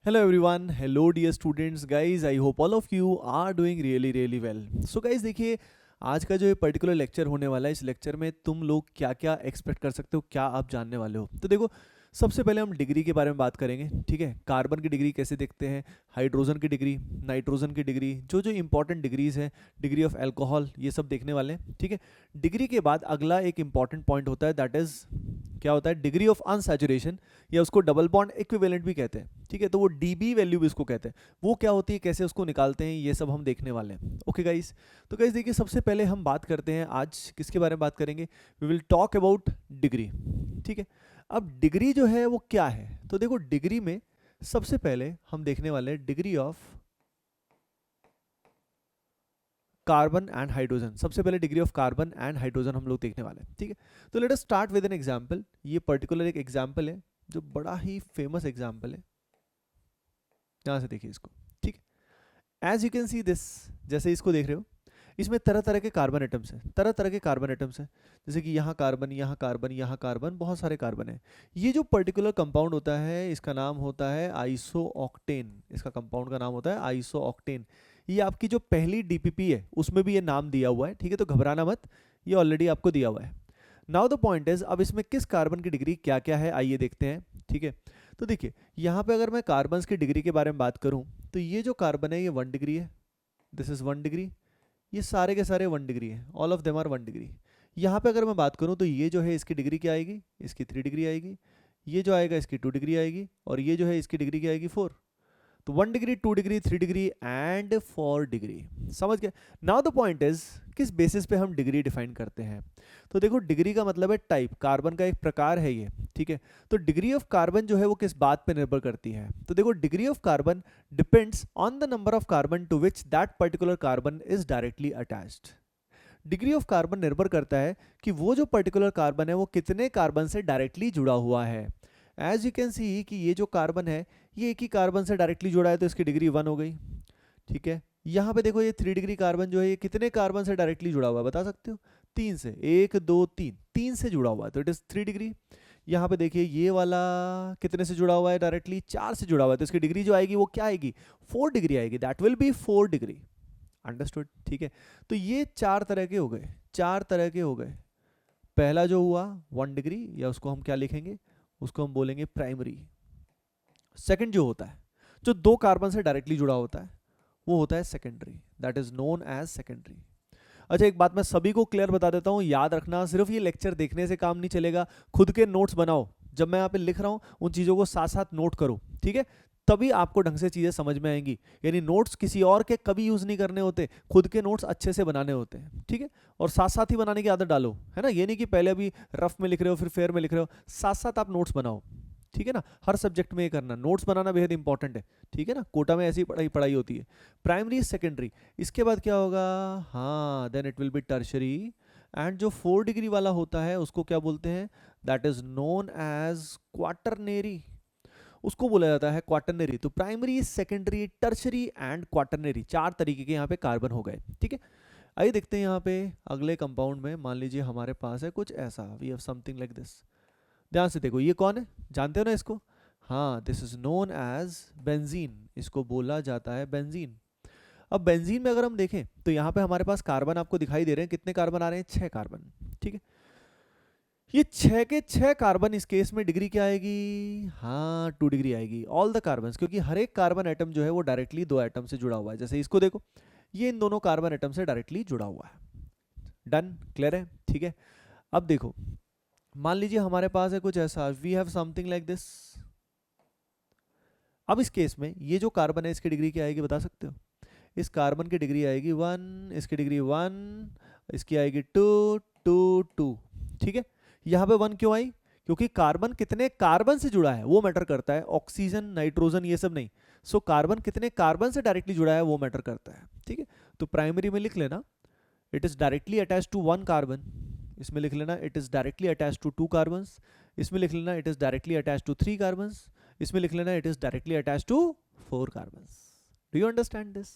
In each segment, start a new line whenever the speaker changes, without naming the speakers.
Hello everyone, hello dear students, guys. I hope all of you are doing really well. So guys देखिए आज का जो ये particular lecture होने वाला है, इस लेक्चर में तुम लोग क्या क्या एक्सपेक्ट कर सकते हो, क्या आप जानने वाले हो। तो देखो सबसे पहले हम डिग्री के बारे में बात करेंगे, ठीक है। कार्बन की डिग्री कैसे देखते हैं, हाइड्रोजन की डिग्री, नाइट्रोजन की डिग्री, जो जो इंपॉर्टेंट डिग्रीज हैं, डिग्री ऑफ अल्कोहल, ये सब देखने वाले हैं, ठीक है। डिग्री के बाद अगला एक इंपॉर्टेंट पॉइंट होता है, दैट इज क्या होता है, डिग्री ऑफ अनसैचुरेशन, या उसको डबल बॉन्ड इक्विवेलेंट भी कहते हैं, ठीक है। तो वो डीबी वैल्यू भी उसको कहते हैं, वो क्या होती है, कैसे उसको निकालते हैं, ये सब हम देखने वाले हैं। ओके गाइस, तो गाइस देखिए सबसे पहले हम बात करते हैं, आज किसके बारे में बात करेंगे, we will talk about degree, ठीक है। अब डिग्री जो है वो क्या है, तो देखो डिग्री में सबसे पहले हम देखने वाले हैं degree of carbon and hydrogen. सबसे पहले degree of carbon and hydrogen हम लोग देखने वाले हैं, ठीक है। तो let us start with an example. ये पर्टिकुलर एक एग्जांपल है जो बड़ा ही फेमस एग्जांपल है, यहां से देखिए इसको, ठीक है। As you can see this, जैसे इसको देख रहे हो, इसमें तरह तरह के कार्बन एटम्स हैं, तरह तरह के कार्बन एटम्स हैं, जैसे कि यहाँ कार्बन, यहाँ कार्बन, यहाँ कार्बन, बहुत सारे कार्बन हैं। ये जो पर्टिकुलर कंपाउंड होता है इसका नाम होता है आइसो ऑक्टेन, इसका कंपाउंड का नाम होता है आइसो ऑक्टेन। ये आपकी जो पहली डीपीपी है उसमें भी ये नाम दिया हुआ है, ठीक है, तो घबराना मत, ये ऑलरेडी आपको दिया हुआ है। नाउ द पॉइंट इज, अब इसमें किस कार्बन की डिग्री क्या क्या है आइए देखते हैं, ठीक है। तो देखिए यहाँ पे अगर मैं कार्बन की डिग्री के बारे में बात करूँ, तो ये जो कार्बन है ये 1 डिग्री है, दिस इज 1 डिग्री, ये सारे के सारे 1 डिग्री है, all of them are 1 degree. यहाँ पे अगर मैं बात करूँ तो ये जो है इसकी डिग्री क्या आएगी, इसकी 3 डिग्री आएगी, ये जो आएगा इसकी 2 डिग्री आएगी, और ये जो है इसकी डिग्री क्या आएगी 4। तो 1 degree, 2 degree, 3 degree and 4 degree, समझ गए। नाउ द पॉइंट इज, किस बेसिस पे हम डिग्री डिफाइन करते हैं। तो देखो डिग्री का मतलब है टाइप, कार्बन का एक प्रकार है ये, ठीक है। तो डिग्री ऑफ कार्बन जो है वो किस बात पे निर्भर करती है, तो देखो degree of carbon depends on the number of carbon to which that particular carbon is directly attached. Degree of carbon निर्भर करता है कि वो जो पर्टिकुलर कार्बन है वो कितने कार्बन से डायरेक्टली जुड़ा हुआ है। एज यू कैन सी कि ये जो कार्बन है ये एक ही कार्बन से डायरेक्टली जुड़ा है, तो इसकी डिग्री 1 हो गई, ठीक है। यहाँ पे देखो ये 3 डिग्री कार्बन जो है ये कितने कार्बन से डायरेक्टली जुड़ा हुआ है बता सकते हो, 3 से, 1 2 3, 3 से जुड़ा हुआ है, तो इट इज 3 डिग्री। यहाँ पे देखिए ये वाला कितने से जुड़ा हुआ है डायरेक्टली, 4 से जुड़ा हुआ है, तो इसकी डिग्री जो आएगी वो क्या आएगी, 4 डिग्री आएगी, that will be 4 degree, understood, ठीक है। तो ये 4 तरह के हो गए, 4 तरह के हो गए। पहला जो हुआ 1 डिग्री, या उसको हम क्या लिखेंगे, उसको हम बोलेंगे प्राइमरी। सेकंड जो होता है, जो 2 कार्बन से डायरेक्टली जुड़ा होता है, वो होता है secondary, that is known as secondary. अच्छा एक बात मैं सभी को क्लियर बता देता हूँ, याद रखना, सिर्फ ये लेक्चर देखने से काम नहीं चलेगा, खुद के नोट्स बनाओ, जब मैं यहाँ पे लिख रहा हूँ उन चीज़ों को साथ साथ नोट करो, ठीक है, तभी आपको ढंग से चीज़ें समझ में आएंगी। यानी नोट्स किसी और के कभी यूज़ नहीं करने होते, खुद के नोट्स अच्छे से बनाने होते हैं, ठीक है। और साथ साथ ही बनाने की आदत डालो, है ना, ये नहीं कि पहले अभी रफ में लिख रहे हो फिर फेयर में लिख रहे हो, साथ साथ आप नोट्स बनाओ, ठीक है ना। हर सब्जेक्ट में ये करना, नोट्स बनाना बेहद इंपॉर्टेंट है, ठीक है ना, कोटा में ऐसी पढ़ाई पढ़ाई होती है। प्राइमरी सेकेंडरी, इसके बाद क्या होगा, हाँ then it will be tertiary, and जो 4 डिग्री वाला होता है उसको क्या बोलते हैं, that is known as quaternary, उसको बोला जाता है क्वाटरनरी। तो primary, secondary, tertiary and quaternary, 4 तरीके के यहाँ पे कार्बन हो गए, ठीक है। आइए देखते हैं यहाँ पे अगले कंपाउंड में, मान लीजिए हमारे पास है कुछ ऐसा, we have something like this. ध्यान से देखो ये कौन है, जानते हो ना इसको, हाँ this is known as benzene, इसको बोला जाता है बेंजीन। अब बेंजीन में अगर हम देखें तो यहाँ पे हमारे पास कार्बन आपको दिखाई दे रहे हैं, कितने कार्बन आ रहे हैं, 6 कार्बन, ठीक है। ये 6 के 6 कार्बन, इस केस में डिग्री क्या आएगी, हाँ 2 डिग्री आएगी, ऑल द कार्बन, क्योंकि हर एक कार्बन एटम जो है वो डायरेक्टली 2 एटम से जुड़ा हुआ है। जैसे इसको देखो, ये इन दोनों कार्बन एटम से डायरेक्टली जुड़ा हुआ है, डन, क्लियर है, ठीक है। अब देखो मान लीजिए हमारे पास है कुछ ऐसा, we have something like this. अब इस केस में ये जो कार्बन है इसकी डिग्री क्या आएगी बता सकते हो, इस कार्बन की डिग्री आएगी 1, इसकी डिग्री 1, इसकी आएगी 2 2 2, ठीक है। यहाँ पे 1 क्यों आई, क्योंकि कार्बन कितने कार्बन से जुड़ा है वो मैटर करता है, ऑक्सीजन नाइट्रोजन ये सब नहीं। सो कार्बन कितने कार्बन से डायरेक्टली जुड़ा है वो मैटर करता है, ठीक है। तो प्राइमरी में लिख लेना it is directly attach to 1 carbon, इसमें लिख लेना it is directly attach to 2 carbons, इसमें लिख लेना it is directly attach to 3 carbons, इसमें लिख लेना it is directly attach to 4 carbons. Do you understand this,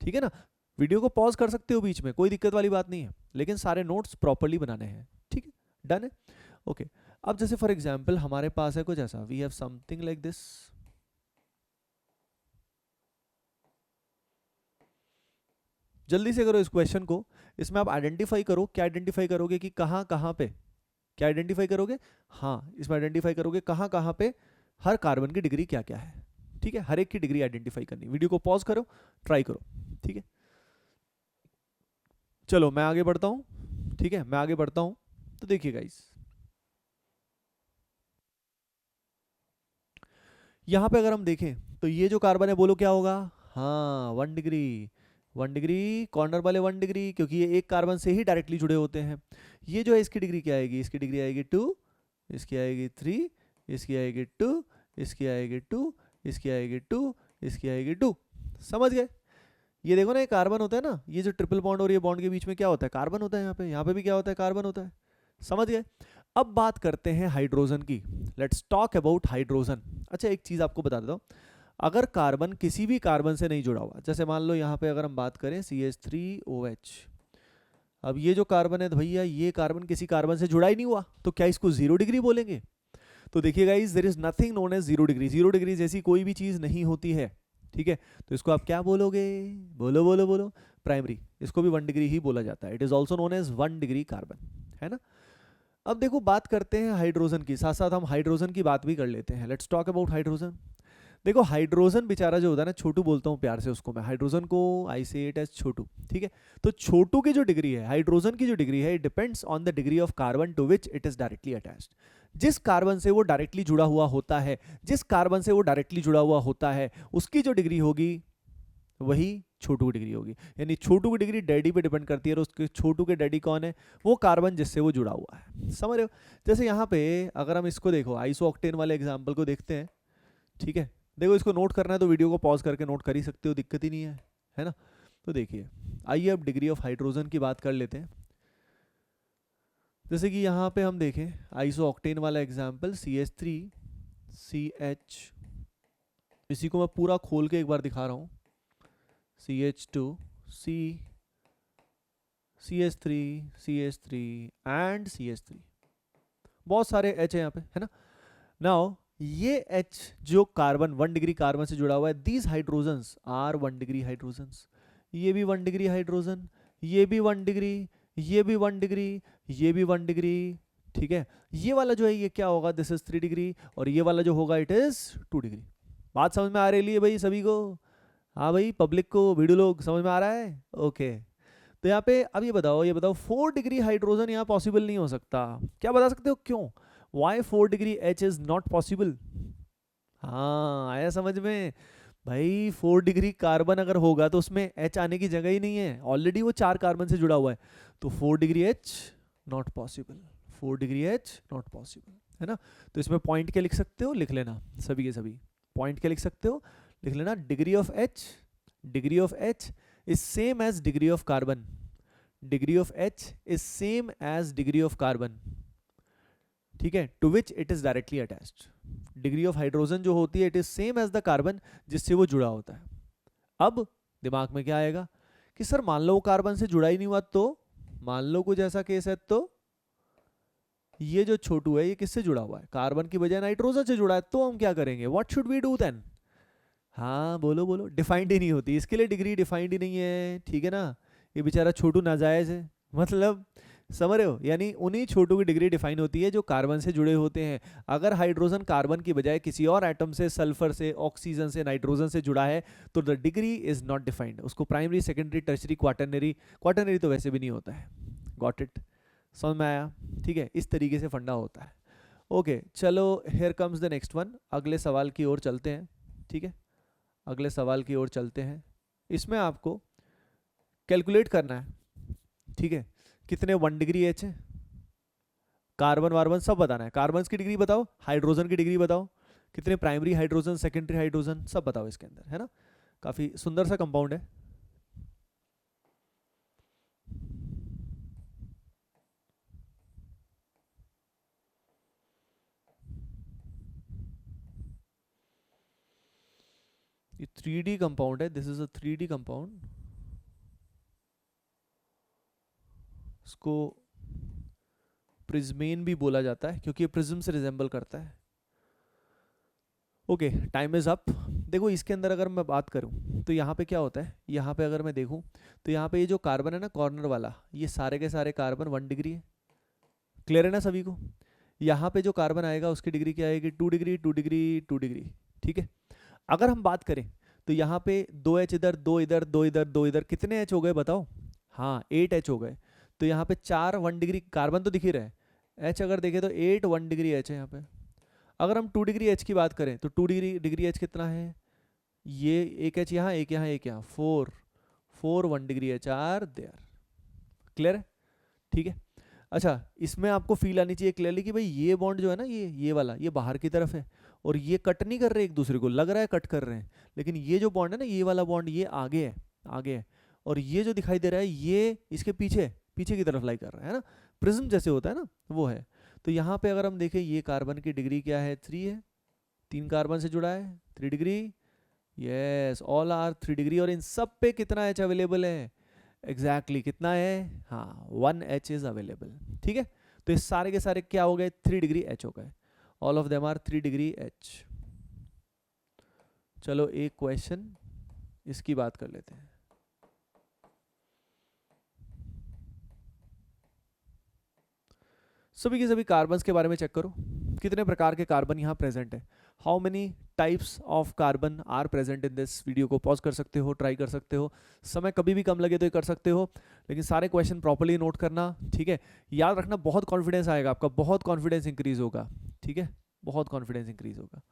ठीक है ना। वीडियो को पॉज कर सकते हो बीच में, कोई दिक्कत वाली बात नहीं है, लेकिन सारे नोट्स प्रॉपर्ली बनाने हैं, ठीक है, डन है, ओके। अब जैसे फॉर एग्जांपल हमारे पास है कुछ ऐसा, we have something like this, जल्दी से करो इस क्वेश्चन को। इसमें आप आइडेंटिफाई करो, क्या आइडेंटिफाई करोगे कि कहाँ कहाँ पे, क्या आइडेंटिफाई करोगे, हाँ इसमें आइडेंटिफाई करोगे कहाँ कहाँ पे हर कार्बन की डिग्री क्या क्या है। ठीक है, हर एक की डिग्री आइडेंटिफाई करनी। वीडियो को पॉज करो, ट्राई करो। ठीक है, चलो मैं आगे बढ़ता हूँ। ठीक है, मैं आगे बढ़ता हूँ। तो देखिए गाइस, यहाँ पे अगर हम देखें तो ये जो कार्बन है बोलो क्या होगा, हाँ 1 डिग्री। 1 डिग्री, कॉर्नर वाले 1 डिग्री, क्योंकि ये एक कार्बन से ही डायरेक्टली जुड़े होते हैं। ये जो है इसकी डिग्री क्या आएगी, इसकी डिग्री आएगी 2, इसकी आएगी 3, इसकी आएगी 2, इसकी आएगी 2, इसकी आएगी 2, इसकी आएगी 2। समझ गए। ये देखो ना, ये कार्बन होता है ना, ये जो ट्रिपल बॉन्ड और ये बॉन्ड के बीच में क्या होता है, कार्बन होता है। यहाँ पे भी क्या होता है, कार्बन होता है। समझ गए। अब बात करते हैं हाइड्रोजन की। Let's talk about hydrogen. अच्छा एक चीज आपको बता देता हूँ, अगर कार्बन किसी भी कार्बन से नहीं जुड़ा हुआ, जैसे मान लो यहाँ पे अगर हम बात करें CH3OH, अब ये जो कार्बन है तो भैया ये कार्बन किसी कार्बन से जुड़ा ही नहीं हुआ, तो क्या इसको 0 डिग्री बोलेंगे। तो देखिए guys, there is nothing known as 0 degree. 0 degree जैसी कोई भी चीज नहीं होती है। ठीक है, तो इसको आप क्या बोलोगे, बोलो बोलो बोलो, प्राइमरी। इसको भी 1 डिग्री ही बोला जाता है। It is also known as 1 degree carbon, है ना। अब देखो बात करते हैं हाइड्रोजन की, साथ साथ हम हाइड्रोजन की बात भी कर लेते हैं। Let's talk about hydrogen. देखो हाइड्रोजन बेचारा जो होता है ना, छोटू बोलता हूँ प्यार से उसको मैं, हाइड्रोजन को आई से इट एज छोटू। ठीक है, तो छोटू की जो डिग्री है, हाइड्रोजन की जो डिग्री है, it depends on the degree of carbon to which it is directly attached. जिस कार्बन से वो डायरेक्टली जुड़ा हुआ होता है, जिस कार्बन से वो डायरेक्टली जुड़ा हुआ होता है, उसकी जो डिग्री होगी वही छोटू की डिग्री होगी। यानी छोटू की डिग्री डैडी पे डिपेंड करती है, और उसके छोटू के डैडी कौन है, वो कार्बन जिससे वो जुड़ा हुआ है। समझ रहे हो। जैसे यहाँ पे अगर हम इसको देखो, आइसोऑक्टेन वाले एग्जाम्पल को देखते हैं। ठीक है, देखो इसको नोट करना है तो वीडियो को पॉज करके नोट कर ही सकते हो, दिक्कत ही नहीं है ना। तो देखिए, आइए अब डिग्री ऑफ हाइड्रोजन की बात कर लेते हैं। जैसे कि यहाँ पे हम देखें आइसोऑक्टेन वाला एग्जाम्पल CH3CH, इसी को मैं पूरा खोल के एक बार दिखा रहा हूँ। CH2C, CH3, CH3 and CH3, बहुत सारे H है यहाँ पे, है ना। नाउ ये H जो कार्बन 1 डिग्री कार्बन से जुड़ा हुआ है, these hydrogens are 1 degree hydrogens. ये भी 1 डिग्री हाइड्रोजन, ये भी 1 डिग्री, ये भी 1 डिग्री, ये भी 1 डिग्री। ठीक है, ये वाला जो है ये क्या होगा, दिस इज 3 डिग्री, और ये वाला जो होगा इट इज 2 डिग्री। बात समझ में आ रही है भाई सभी को। हाँ भाई, पब्लिक को, वीडियो लोग, समझ में आ रहा है। ओके, तो यहाँ पे अब ये बताओ 4 डिग्री हाइड्रोजन यहाँ पॉसिबल नहीं हो सकता। क्या बता सकते हो क्यों, why 4 degree H is not possible. हाँ आया समझ में। भाई 4 डिग्री कार्बन अगर होगा तो उसमें H आने की जगह ही नहीं है, ऑलरेडी वो 4 कार्बन से जुड़ा हुआ है। तो 4 degree H not possible, 4 degree H not possible, है ना। तो इसमें पॉइंट क्या लिख सकते हो, लिख लेना सभी के सभी। पॉइंट क्या लिख सकते हो, लिख लेना, degree of H, degree of H is same as degree of carbon. Degree of H is same as degree of carbon. ठीक है, to which it is directly attached. Degree of hydrogen जो होती है it is same as the carbon जिससे वो जुड़ा होता है। अब दिमाग में क्या आएगा कि सर मान लो वो कार्बन से जुड़ा ही नहीं हुआ, तो मान लो कुछ ऐसा केस है, तो ये जो छोटू है ये किससे जुड़ा हुआ है, कार्बन की बजाय नाइट्रोजन से जुड़ा है, तो हम क्या करेंगे, what should we do then. हाँ बोलो बोलो, डिफाइंड ही नहीं होती, इसके लिए डिग्री डिफाइंड ही नहीं है। ठीक है ना, ये बेचारा छोटू नाजायज है, मतलब समझ रहे हो। यानी उन्हीं छोटू की डिग्री डिफाइन होती है जो कार्बन से जुड़े होते हैं। अगर हाइड्रोजन कार्बन की बजाय किसी और एटम से, सल्फर से, ऑक्सीजन से, नाइट्रोजन से जुड़ा है, तो the degree is not defined. उसको primary, secondary, tertiary, quaternary, quaternary तो वैसे भी नहीं होता है। गॉट इट, समझ में आया। ठीक है, इस तरीके से फंडा होता है। ओके चलो, here comes the next one. अगले सवाल की ओर चलते हैं। ठीक है, अगले सवाल की ओर चलते हैं। इसमें आपको कैलकुलेट करना है। ठीक है, कितने 1 डिग्री H है, कार्बन वार्बन सब बताना है। कार्बन की डिग्री बताओ, हाइड्रोजन की डिग्री बताओ, कितने प्राइमरी हाइड्रोजन, सेकेंडरी हाइड्रोजन सब बताओ इसके अंदर, है ना। काफी सुंदर सा कंपाउंड है। ये 3D कंपाउंड है, this is a 3D compound. इसको प्रिज्मेन भी बोला जाता है क्योंकि ये प्रिज्म से रिजेंबल करता है। Okay, time is up. देखो इसके अंदर अगर मैं बात करूं तो यहाँ पे क्या होता है, यहाँ पे अगर मैं देखूं तो यहाँ पे ये जो कार्बन है ना कॉर्नर वाला, ये सारे के सारे कार्बन 1 डिग्री है। क्लियर है ना सभी को? यहाँ पे जो कार्बन आएगा उसकी डिग्री क्या आएगी, 2 डिग्री 2 डिग्री 2 डिग्री। ठीक है, अगर हम बात करें तो यहाँ पे 2 H इधर, 2 इधर, 2 इधर, 2 इधर, कितने H हो गए बताओ? हाँ 8 H हो गए। तो यहाँ पे 4 1 डिग्री कार्बन तो दिख ही रहे हैं, H अगर देखें तो 8 1 डिग्री H है यहाँ पे। अगर हम 2 डिग्री H की बात करें तो 2 डिग्री H कितना है, ये एक H यहाँ, एक यहाँ, एक यहाँ, 4 1 degree H are there. Clear है? ठीक है। अच्छा, इसमें आपको फील आनी चाहिए क्लियरली कि भाई ये बॉन्ड जो है ना, ये वाला, ये बाहर की तरफ है और ये कट नहीं कर रहे एक दूसरे को, लग रहा है कट कर रहे हैं, लेकिन ये जो बॉन्ड है ना, ये वाला बॉन्ड ये आगे है, आगे है, और ये जो दिखाई दे रहा है ये इसके पीछे पीछे की तरफ लाई कर रहा है ना, प्रिज्म जैसे होता है ना वो है। तो यहाँ पे अगर हम देखें ये कार्बन की डिग्री क्या है, 3 है, 3 कार्बन से जुड़ा है, 3 degree, yes all are 3 degree, और इन सब पे कितना एच अवेलेबल है, एग्जैक्टली कितना है, हाँ 1 H इज अवेलेबल। ठीक है, तो ये सारे के सारे क्या हो गए, 3 डिग्री H हो गए, all of them are 3 degree H। चलो एक क्वेश्चन इसकी बात कर लेते हैं। सभी के सभी कार्बन्स के बारे में चेक करो, कितने प्रकार के कार्बन यहाँ प्रेजेंट है, how many types of carbon are present in this. Video को पॉज कर सकते हो, ट्राई कर सकते हो, समय कभी भी कम लगे तो ये कर सकते हो, लेकिन सारे क्वेश्चन प्रॉपर्ली नोट करना। ठीक है, याद रखना, बहुत कॉन्फिडेंस आएगा आपका, बहुत कॉन्फिडेंस इंक्रीज होगा। ठीक है, बहुत कॉन्फिडेंस इंक्रीज होगा।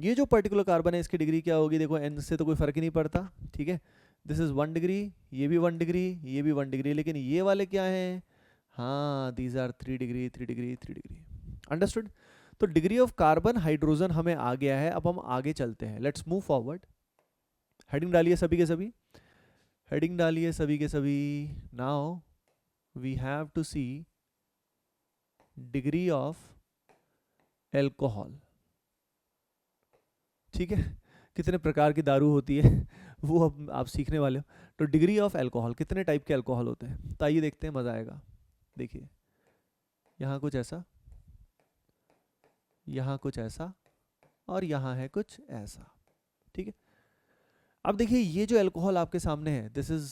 ये जो पर्टिकुलर कार्बन है इसकी डिग्री क्या होगी, देखो n से तो कोई फर्क ही नहीं पड़ता। ठीक है, दिस इज 1 डिग्री, ये भी 1 डिग्री, ये भी 1 डिग्री, लेकिन ये वाले क्या हैं, हाँ these are 3 degree 3 degree 3 degree. Understood? तो डिग्री ऑफ कार्बन हाइड्रोजन हमें आ गया है, अब हम आगे चलते हैं, लेट्स मूव फॉरवर्ड। हेडिंग डालिए सभी के सभी, हेडिंग डालिए सभी के सभी। Now we have to see degree of alcohol. ठीक है, कितने प्रकार की दारू होती है वो अब आप सीखने वाले हो। तो डिग्री ऑफ अल्कोहल, कितने टाइप के अल्कोहल होते हैं, तो आइए देखते हैं, मज़ा आएगा। देखिए यहाँ कुछ ऐसा, यहाँ कुछ ऐसा, और यहाँ है कुछ ऐसा। ठीक है, अब देखिए ये जो अल्कोहल आपके सामने है, दिस इज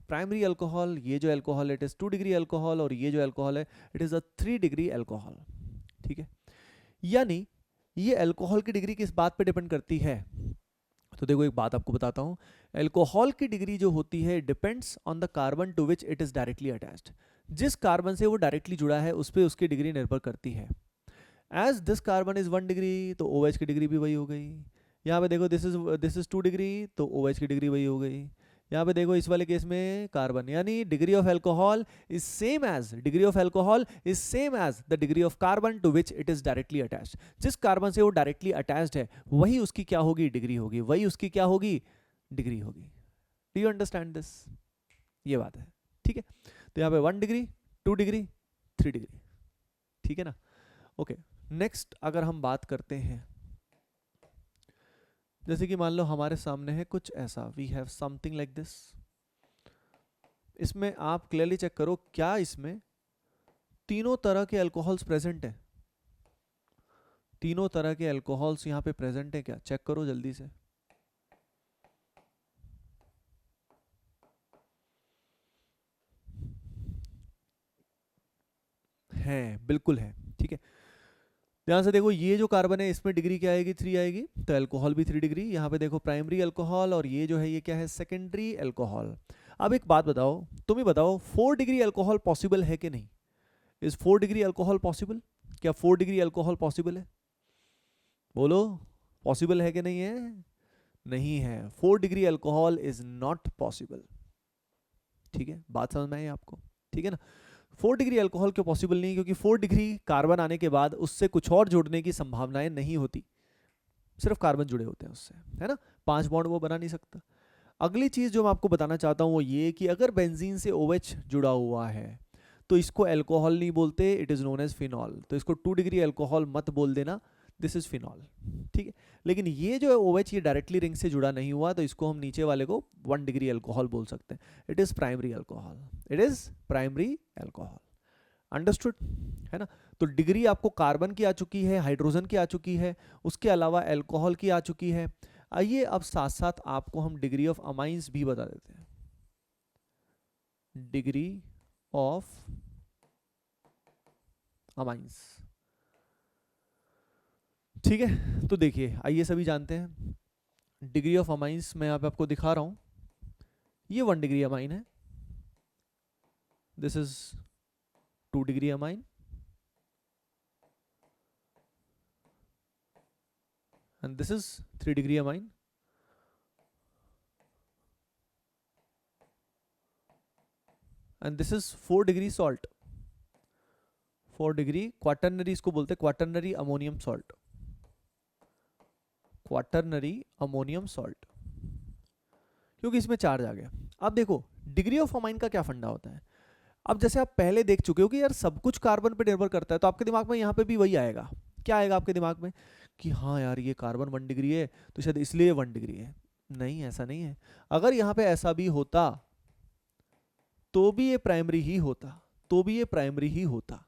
प्राइमरी अल्कोहल, ये जो alcohol it is 2 degree alcohol, और ये जो अल्कोहल है it is a 3 degree alcohol. ठीक है, यानी ये अल्कोहल की डिग्री किस बात पे डिपेंड करती है, तो देखो एक बात आपको बताता हूँ, अल्कोहल की डिग्री जो होती है depends on the carbon to which it is directly attached. जिस कार्बन से वो डायरेक्टली जुड़ा है उस पर उसकी डिग्री निर्भर करती है। As this carbon is 1 degree तो OH की डिग्री भी वही हो गई। यहाँ पे देखो दिस इज 2 डिग्री तो OH की डिग्री वही हो गई। यहाँ पे देखो इस वाले केस में कार्बन, यानी degree of alcohol is same as the degree of carbon to which it is directly attached. जिस कार्बन से वो डायरेक्टली अटैच्ड है वही उसकी क्या होगी, डिग्री होगी, वही उसकी क्या होगी, डिग्री होगी। Do you understand this? ये बात है। ठीक है, तो यहाँ पे 1 डिग्री 2 डिग्री 3 डिग्री। ठीक है ना? ओके, नेक्स्ट अगर हम बात करते हैं, जैसे कि मान लो हमारे सामने है कुछ ऐसा, we have something like this. इसमें आप क्लियरली चेक करो, क्या इसमें तीनों तरह के अल्कोहल्स प्रेजेंट हैं? तीनों तरह के अल्कोहल्स यहाँ पे प्रेजेंट है क्या? चेक करो जल्दी से। है, बिल्कुल है। ठीक है, ध्यान से देखो, ये जो कार्बन है इसमें डिग्री क्या आएगी, 3 आएगी, तो अल्कोहल भी 3 डिग्री। यहाँ पे देखो प्राइमरी अल्कोहल, और ये जो है ये क्या है, सेकेंडरी अल्कोहल। अब एक बात बताओ, तुम ही बताओ, 4 डिग्री अल्कोहल पॉसिबल है कि नहीं? Is 4 degree alcohol possible? क्या 4 डिग्री अल्कोहल पॉसिबल है? बोलो, पॉसिबल है कि नहीं है? नहीं है, 4 degree alcohol is not possible. ठीक है, बात समझ में आई आपको? ठीक है ना? 4 डिग्री अल्कोहल क्यों पॉसिबल नहीं? क्योंकि 4 डिग्री कार्बन आने के बाद उससे कुछ और जुड़ने की संभावनाएं नहीं होती, सिर्फ कार्बन जुड़े होते हैं उससे, है ना? 5 बॉन्ड वो बना नहीं सकता। अगली चीज जो मैं आपको बताना चाहता हूं वो ये कि अगर बेंजीन से OH जुड़ा हुआ है तो इसको अल्कोहल नहीं बोलते, it is known as phenol. तो इसको 2 डिग्री अल्कोहल मत बोल देना, दिस इज फिनॉल, ठीक है। लेकिन ये जो है OH ये डायरेक्टली रिंग से जुड़ा नहीं हुआ, तो इसको हम नीचे वाले को 1 डिग्री अल्कोहल बोल सकते हैं। It is primary alcohol, it is primary alcohol, understood, है ना। तो डिग्री आपको कार्बन की आ चुकी है, हाइड्रोजन की आ चुकी है, उसके अलावा अल्कोहल की आ चुकी है। आइए अब साथ साथ आपको हम डिग्री ऑफ अमाइंस भी बता देते हैं। डिग्री ऑफ अमाइंस, ठीक है। तो देखिए आइए सभी जानते हैं डिग्री ऑफ अमाइंस मैं यहाँ पे आपको दिखा रहा हूँ। ये 1 डिग्री अमाइन है, this is 2 degree amine, and this is 3 degree amine, and this is 4 degree salt, 4 degree quaternary इसको बोलते हैं, quaternary ammonium salt, quaternary ammonium salt, क्योंकि इसमें चार्ज आ गया। अब देखो डिग्री ऑफ अमाइन का क्या फंडा होता है। अब जैसे आप पहले देख चुके हो कि यार सब कुछ कार्बन पे निर्भर करता है, तो आपके दिमाग में यहाँ पे भी वही आएगा। क्या आएगा आपके दिमाग में कि हाँ यार ये कार्बन 1 डिग्री है तो शायद इसलिए 1 डिग्री है। नहीं, ऐसा नहीं है। अगर यहाँ पे ऐसा भी होता तो भी ये प्राइमरी ही होता, तो भी ये प्राइमरी ही होता।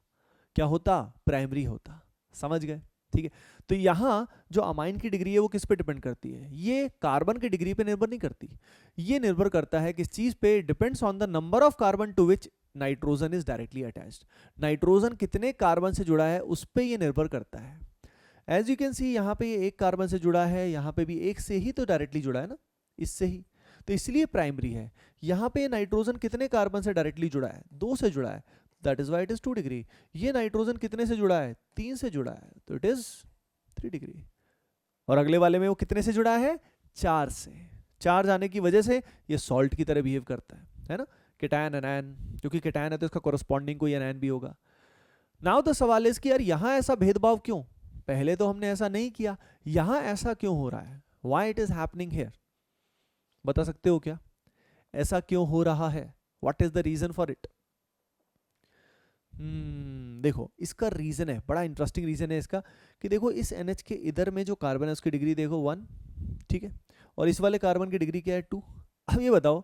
क्या होता? प्राइमरी होता। समझ गए? ठीक है। तो यहाँ जो अमाइन की डिग्री है वो किस पे डिपेंड करती है? ये कार्बन की डिग्री पे निर्भर नहीं करती, ये निर्भर करता है किस चीज पे? Depends on the number of carbon to which nitrogen is directly attached. Nitrogen कितने कार्बन से जुड़ा है उस पे ये निर्भर करता है। एज यू कैन सी यहाँ पे ये एक कार्बन से जुड़ा है, यहाँ पे भी एक से ही तो डायरेक्टली जुड़ा है ना, इससे ही, तो इसलिए प्राइमरी है। यहाँ पे नाइट्रोजन कितने कार्बन से डायरेक्टली जुड़ा है? 2 से जुड़ा है, that is why it is 2 degree. ये नाइट्रोजन कितने से जुड़ा है? 3 से जुड़ा है, तो इट इज 3 डिग्री। और अगले वाले में वो कितने से जुड़ा है? 4 से। 4 जाने की वजह से ये सॉल्ट की तरह बिहेव करता है ना, केटायन एनायन, क्योंकि केटायन है तो इसका कोरस्पॉन्डिंग कोई एनायन भी होगा। नाउ तो सवाल है कि यार यहाँ ऐसा भेदभाव क्यों? पहले तो हमने ऐसा नहीं किया, यहाँ ऐसा क्यों हो रहा है? Why it is happening here? बता सकते हो क्या ऐसा क्यों हो रहा है? What is the reason for it? देखो इसका रीजन है, बड़ा इंटरेस्टिंग रीजन है इसका, कि देखो इस NH के इधर में जो कार्बन है उसकी डिग्री देखो 1, ठीक है, और इस वाले कार्बन की डिग्री क्या है? 2। अब ये बताओ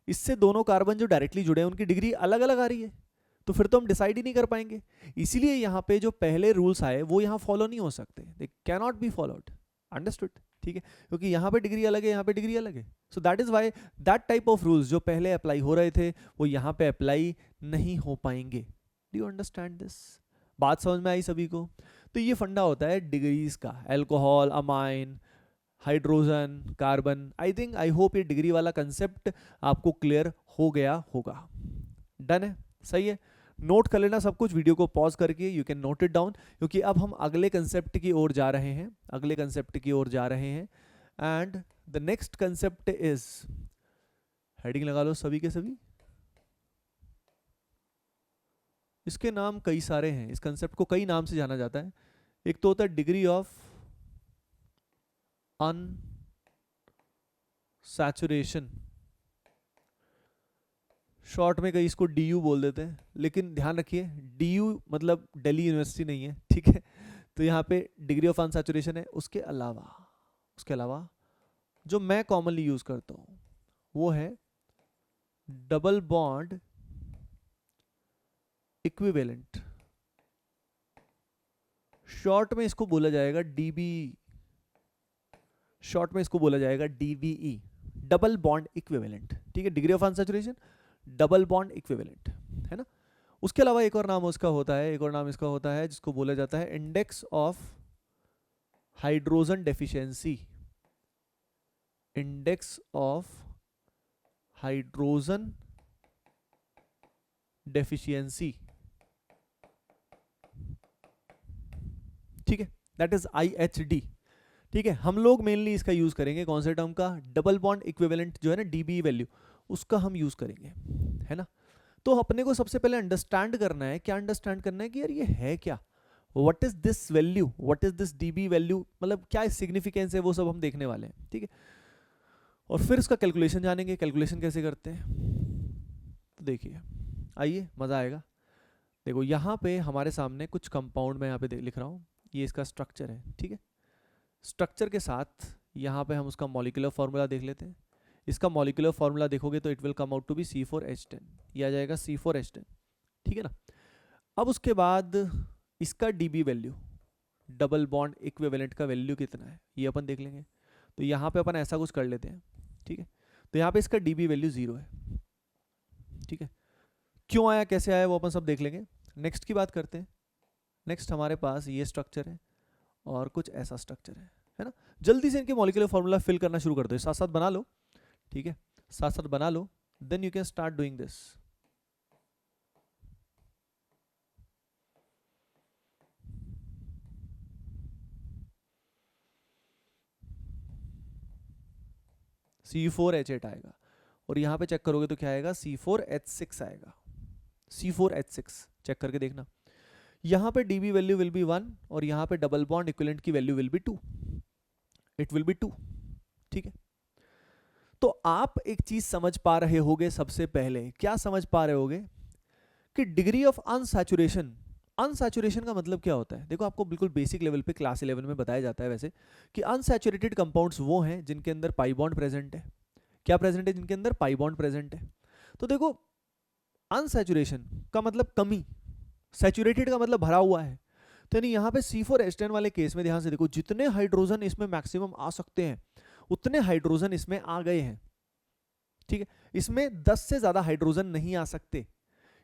इससे दोनों कार्बन जो डायरेक्टली जुड़े हैं उनकी डिग्री अलग अलग आ रही है, तो फिर तो हम डिसाइड ही नहीं कर पाएंगे। इसीलिए यहाँ पे जो पहले रूल्स आए वो यहाँ फॉलो नहीं हो सकते, they can not be followed, understood, ठीक है, क्योंकि यहाँ पे डिग्री अलग है, यहाँ पे डिग्री अलग है। So that is why that type of rules जो पहले अप्लाई हो रहे थे वो यहाँ पे अप्लाई नहीं हो पाएंगे। Do you understand this? बात समझ में आई सभी को? तो ये फंडा होता है डिग्रीज का, alcohol, amine, hydrogen, carbon. I think, I hope ये डिग्री वाला कंसेप्ट आपको क्लियर हो गया होगा। डन है? सही है। नोट कर लेना सब कुछ, वीडियो को पॉज करके you can note it down, क्योंकि अब हम अगले कंसेप्ट की ओर जा रहे हैं, अगले कंसेप्ट की ओर जा रहे हैं। And the next concept is, heading लगा लो सभी के सभी, इसके नाम कई सारे हैं, इस कंसेप्ट को कई नाम से जाना जाता है। एक तो होता है डिग्री ऑफ अनसैचुरेशन, शॉर्ट में कई इसको DU बोल देते हैं, लेकिन ध्यान रखिए DU मतलब दिल्ली यूनिवर्सिटी नहीं है, ठीक है। तो यहाँ पे डिग्री ऑफ अनसैचुरेशन है। उसके अलावा जो मैं कॉमनली यूज करता हूँ वो है डबल बॉन्ड इक्विवेलेंट, शॉर्ट में इसको बोला जाएगा DB, शॉर्ट में इसको बोला जाएगा DBE, डबल बॉन्ड इक्विवेलेंट, ठीक है। Degree of unsaturation, double bond equivalent, है ना। उसके अलावा एक और नाम उसका होता है, एक और नाम इसका होता है जिसको बोला जाता है index of hydrogen deficiency, index of hydrogen deficiency, ठीक है, दैट इज IHD, ठीक है। हम लोग मेनली इसका यूज करेंगे कौन से टर्म का? डबल बॉन्ड इक्विवेलेंट जो है ना, DBE वैल्यू, उसका हम यूज करेंगे, है ना। तो अपने को सबसे पहले अंडरस्टैंड करना है, क्या अंडरस्टैंड करना है कि यार ये है क्या, what is this value, what is this DB value, मतलब क्या सिग्निफिकेंस है, वो सब हम देखने वाले हैं, ठीक है। और फिर इसका कैलकुलेशन जानेंगे, कैलकुलेशन कैसे करते हैं। तो देखिए, आइए मजा आएगा। देखो यहाँ पे हमारे सामने कुछ कंपाउंड मैं यहाँ पे लिख रहा हूँ, ये इसका स्ट्रक्चर है, ठीक है। स्ट्रक्चर के साथ यहाँ पे हम उसका मॉलिक्यूलर फॉर्मूला देख लेते हैं। इसका मॉलिक्यूलर फॉर्मूला देखोगे तो it will come out to be C4H10, ये आ जाएगा C4H10, ठीक है ना। अब उसके बाद इसका dB value, double bond equivalent का वैल्यू कितना है ये अपन देख लेंगे। तो यहाँ पे अपन ऐसा कुछ कर लेते हैं, ठीक है। तो यहाँ पे इसका डीबी वैल्यू 0 है, ठीक है। क्यों आया, कैसे आया, वो अपन सब देख लेंगे। नेक्स्ट की बात करते हैं। नेक्स्ट हमारे पास ये स्ट्रक्चर है और कुछ ऐसा स्ट्रक्चर है ना। जल्दी से इनके मॉलिक्यूलर फॉर्मूला फिल करना शुरू कर दो, साथ साथ बना लो, ठीक है, साथ साथ बना लो, then you can start doing this. C4H8 आएगा और यहाँ पे चेक करोगे तो क्या आएगा, C4H6 आएगा। C4H6 चेक करके देखना। यहाँ पे डीबी वैल्यू विल बी 1 और यहाँ पे डबल बॉन्ड इक्विवेलेंट की value will B 2, it will B 2, ठीक है। तो आप एक चीज समझ पा रहे होगे, सबसे पहले क्या समझ पा रहे होगे कि डिग्री ऑफ अनसैचुरेशन, अनसैचुरेशन का मतलब क्या होता है। देखो आपको बिल्कुल बेसिक लेवल पे क्लास 11 में बताया जाता है वैसे कि अनसैचुरेटेड कंपाउंड्स वो हैं जिनके अंदर पाई बॉन्ड प्रेजेंट है। क्या प्रेजेंट है, जिनके अंदर पाई बॉन्ड प्रेजेंट है। तो देखो अनसैचुरेशन का मतलब कमी, सैचुरेटेड का मतलब भरा हुआ है। तो यानी यहाँ पे C4H10 वाले केस में ध्यान से देखो, जितने हाइड्रोजन इसमें मैक्सिमम आ सकते हैं उतने हाइड्रोजन इसमें आ गए हैं, ठीक है। इसमें 10 से ज्यादा हाइड्रोजन नहीं आ सकते,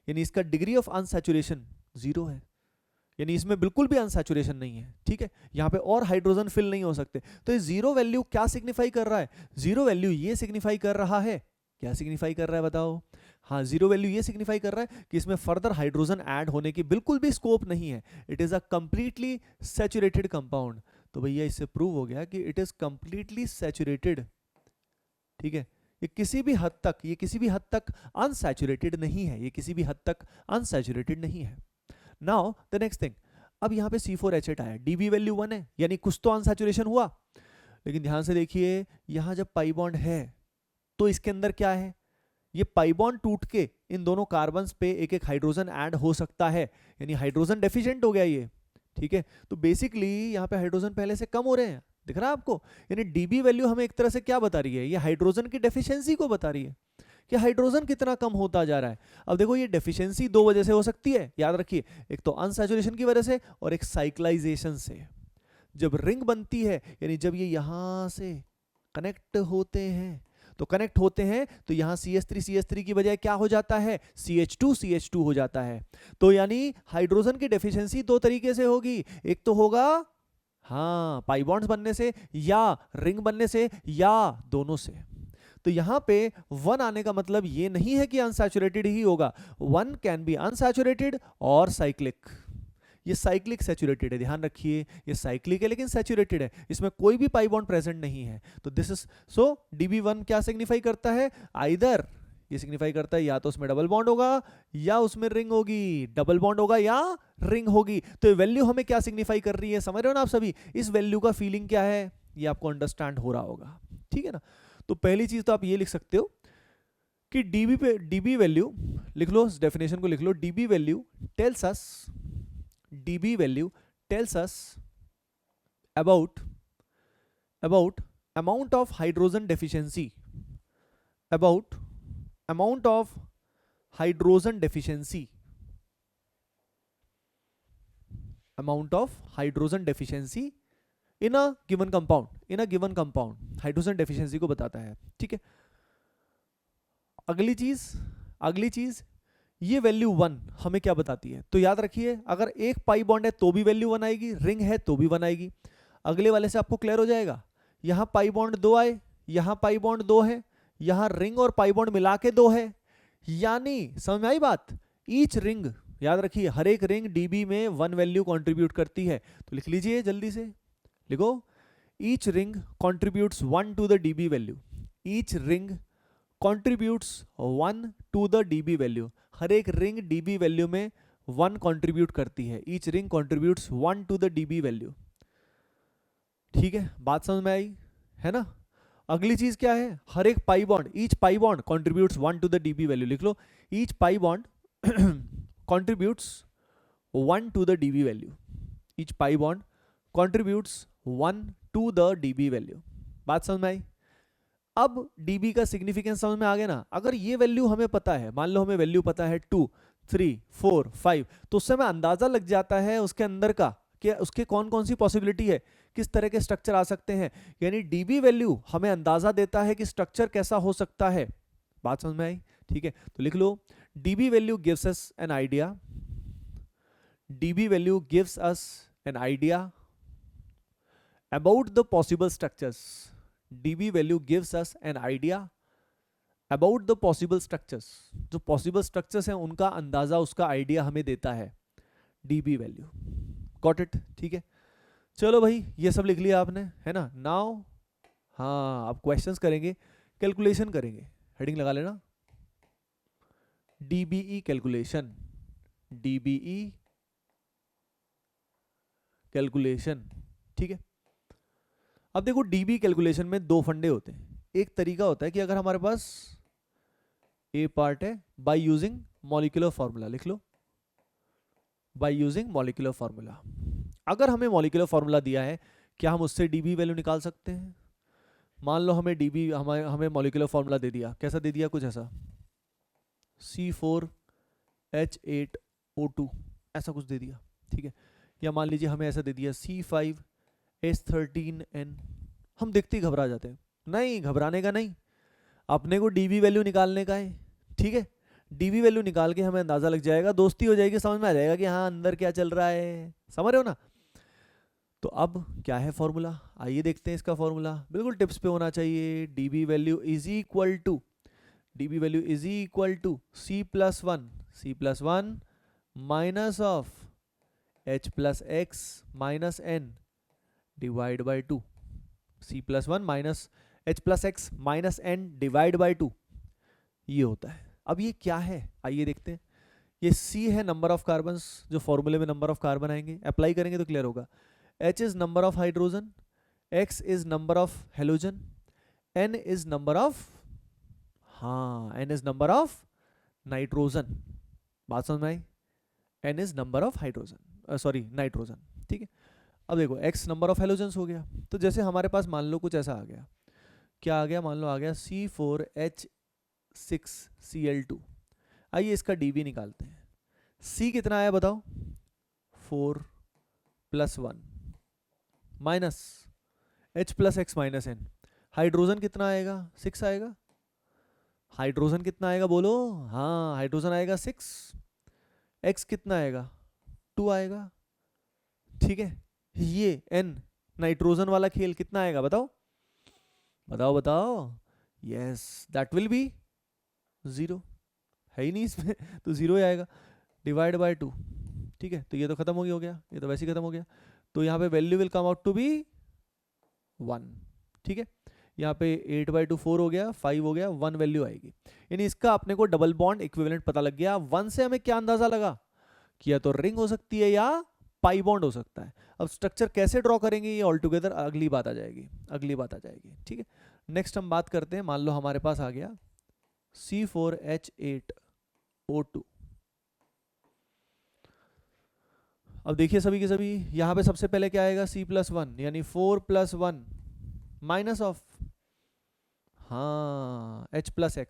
यानी इसका डिग्री ऑफ अनसैचुरेशन 0 है, यानी इसमें बिल्कुल भी अनसैचुरेशन नहीं है, ठीक है। यहाँ पे और हाइड्रोजन फिल नहीं हो सकते। तो ये 0 वैल्यू क्या सिग्निफाई कर रहा है, 0 वैल्यू ये सिग्निफाई कर रहा है, क्या सिग्निफाई कर रहा है बताओ। हाँ, 0 वैल्यू ये सिग्निफाई कर रहा है कि इसमें फर्दर हाइड्रोजन ऐड होने की बिल्कुल भी स्कोप नहीं है। It is a completely saturated compound. तो भैया इससे प्रूव हो गया कि इट इज कंप्लीटली सैचुरेटेड, ठीक है। ये किसी भी हद तक अनसैचुरेटेड नहीं है, ये किसी भी हद तक अनसैचुरेटेड नहीं है। नाउ द नेक्स्ट थिंग, अब यहाँ पे C4H8 आया, डीबी वैल्यू 1 है, यानी कुछ तो अनसैचुरेशन हुआ। लेकिन ध्यान से देखिए, यहाँ जब पाई बॉन्ड है तो इसके अंदर क्या है, ये पाई बॉन्ड टूट के इन दोनों कार्बन्स पे एक एक हाइड्रोजन ऐड हो सकता है, यानी हाइड्रोजन डेफिशिएंट हो गया ये, ठीक है। तो बेसिकली यहाँ पे हाइड्रोजन पहले से कम हो रहे हैं, दिख रहा है आपको। यानी डीबी वैल्यू हमें एक तरह से क्या बता रही है, ये हाइड्रोजन की डेफिशिएंसी को बता रही है कि हाइड्रोजन कितना कम होता जा रहा है। अब देखो ये डेफिशिएंसी दो वजह से हो सकती है, याद रखिए, एक तो अनसैचुरेशन की वजह से और एक साइक्लाइजेशन से। जब रिंग बनती है, यानी जब ये यहां से कनेक्ट होते हैं तो यहाँ CH3 की बजाय क्या हो जाता है, CH2 हो जाता है। तो यानी हाइड्रोजन की डेफिशिएंसी दो तरीके से होगी, एक तो होगा हाँ पाई बॉन्ड्स बनने से या रिंग बनने से या दोनों से। तो यहाँ पे 1 आने का मतलब ये नहीं है कि अनसैचुरेटेड ही होगा, 1 कैन बी अनसैचुरेटेड और साइक्लिक। ये साइक्लिक सैचुरेटेड है, ध्यान रखिए, ये साइक्लिक है लेकिन सैचुरेटेड है, इसमें कोई भी पाई बॉन्ड प्रेजेंट नहीं है। तो दिस इज सो Db1 क्या सिग्निफाई करता है, आइदर ये सिग्निफाई करता है या तो उसमें डबल बॉन्ड होगा या उसमें रिंग होगी, डबल बॉन्ड होगा या रिंग होगी। तो ये वैल्यू हमें क्या सिग्निफाई कर रही है, समझ रहे हो ना आप सभी। इस वैल्यू का फीलिंग क्या है ये आपको अंडरस्टैंड हो रहा होगा, ठीक है ना। तो पहली चीज तो आप ये लिख सकते हो कि डीबी वैल्यू लिख लो, इस डेफिनेशन को लिख लो, DB value tells us about amount of hydrogen deficiency, about amount of hydrogen deficiency in a given compound, hydrogen deficiency को बताता है, ठीक है। अगली चीज ये वैल्यू 1 हमें क्या बताती है, तो याद रखिए अगर एक पाई बॉन्ड है तो भी वैल्यू 1 आएगी, रिंग है तो भी 1 आएगी। अगले वाले से आपको क्लियर हो जाएगा, यहां पाई बॉन्ड 2 आए, यहां पाई बॉन्ड 2 है, यहां रिंग और पाई बॉन्ड मिला के 2 है, यानी समझ में आई बात। ईच रिंग, याद रखिए हर एक रिंग डीबी में 1 वैल्यू कंट्रीब्यूट करती है। तो लिख लीजिए, जल्दी से लिखो, each ring contributes 1 to the DB value, each ring contributes 1 to the DB value. हर एक रिंग डीबी वैल्यू में 1 कंट्रीब्यूट करती है, each ring contributes 1 to the DB value, ठीक है। बात समझ में आई है ना। अगली चीज क्या है, हर एक pi bond, each pi bond contributes 1 to the DB value, लिख लो, each pi bond contributes 1 to the DB value, each pi bond contributes 1 to the DB value. बात समझ में आई? अब डीबी का सिग्निफिकेंस समझ में आ गया ना। अगर ये वैल्यू हमें पता है, मान लो हमें वैल्यू पता है 2, 3, 4, 5, तो उससे हमें अंदाजा लग जाता है उसके अंदर का कि उसके कौन कौन सी पॉसिबिलिटी है, किस तरह के स्ट्रक्चर आ सकते हैं। यानी डीबी वैल्यू हमें अंदाजा देता है कि स्ट्रक्चर कैसा हो सकता है। बात समझ में आई? ठीक है, तो लिख लो DB value gives us an idea, DB value gives us an idea about the possible structures, db value gives us an idea about the possible structures, जो possible structures हैं उनका अंदाजा, उसका आइडिया हमें देता है db वैल्यू। Got it? ठीक है, चलो भाई ये सब लिख लिया आपने, है ना। नाउ हाँ, अब क्वेश्चंस करेंगे, कैलकुलेशन करेंगे। हेडिंग लगा लेना, डीबीई कैलकुलेशन, डीबीई कैलकुलेशन। ठीक है, अब देखो डीबी कैलकुलेशन में दो फंडे होते हैं। एक तरीका होता है कि अगर हमारे पास ए पार्ट है, बाय यूजिंग मॉलिक्यूलर फार्मूला, लिख लो बाय यूजिंग मॉलिक्यूलर फार्मूला। अगर हमें मॉलिक्यूलर फार्मूला दिया है, क्या हम उससे डीबी वैल्यू निकाल सकते हैं? मान लो हमें डीबी, हमें मॉलिक्यूलर फार्मूला दे दिया, कैसा दे दिया? कुछ ऐसा C4H8O2 ऐसा कुछ दे दिया, ठीक है। या मान लीजिए हमें ऐसा दे दिया C5H13N। हम देखते ही घबरा जाते हैं। नहीं, घबराने का नहीं, अपने को डीबी वैल्यू निकालने का है। ठीक है, डीबी वैल्यू निकाल के हमें अंदाजा लग जाएगा, दोस्ती हो जाएगी, समझ में आ जाएगा कि हाँ अंदर क्या चल रहा है। समझ रहे हो ना? तो अब क्या है फॉर्मूला, आइए देखते हैं इसका फॉर्मूला। बिल्कुल टिप्स पे होना चाहिए। DB value is equal to, DB value is equal to C+1 minus of H+X minus N divide by 2। C+1 minus H+X minus N divide by 2, ये होता है। अब ये क्या है आइए देखते हैं। ये C है नंबर ऑफ कार्बन्स, जो फॉर्मूले में नंबर ऑफ कार्बन आएंगे, अप्लाई करेंगे तो क्लियर होगा। H is number of hydrogen, X is number of halogen, N is number of, हाँ N is number of nitrogen. बात समझ में आई? N is number of hydrogen, sorry nitrogen. ठीक है, अब देखो X नंबर ऑफ हेलोजन्स हो गया। तो जैसे हमारे पास मान लो कुछ ऐसा आ गया, क्या आ गया? मान लो आ गया C4H6Cl2। आइए इसका डीबी निकालते हैं। C कितना आया बताओ? 4+1 minus H+X minus N। Hydrogen कितना आएगा? 6 आएगा। हाइड्रोजन कितना आएगा बोलो? हाँ हाइड्रोजन आएगा 6। X कितना आएगा? 2 आएगा। ठीक है, ये N नाइट्रोजन वाला खेल कितना आएगा बताओ? बताओ बताओ। यस, दैट विल बी 0, है ही नहीं इसमें तो 0 ही आएगा, डिवाइड बाय 2। ठीक है, तो ये तो खत्म हो गया, ये तो वैसे ही खत्म हो गया। तो यहाँ पे value will come out to be 1। ठीक है, यहाँ पे 8/2 4 हो गया, 5 हो गया, 1 वैल्यू आएगी। यानी इसका अपने को डबल बॉन्ड इक्विवेलेंट पता लग गया। 1 से हमें क्या अंदाजा लगा कि या तो रिंग हो सकती है या पाई बॉन्ड हो सकता है। अब स्ट्रक्चर कैसे ड्रॉ करेंगे ये ऑल टुगेदर अगली बात आ जाएगी, अगली बात आ जाएगी। ठीक है, नेक्स्ट हम बात करते हैं। मान लो हमारे पास आ गया C4H8O2। अब देखिए सभी के सभी, यहाँ पे सबसे पहले क्या आएगा? C+1 यानी 4+1 माइनस ऑफ, हाँ H+X,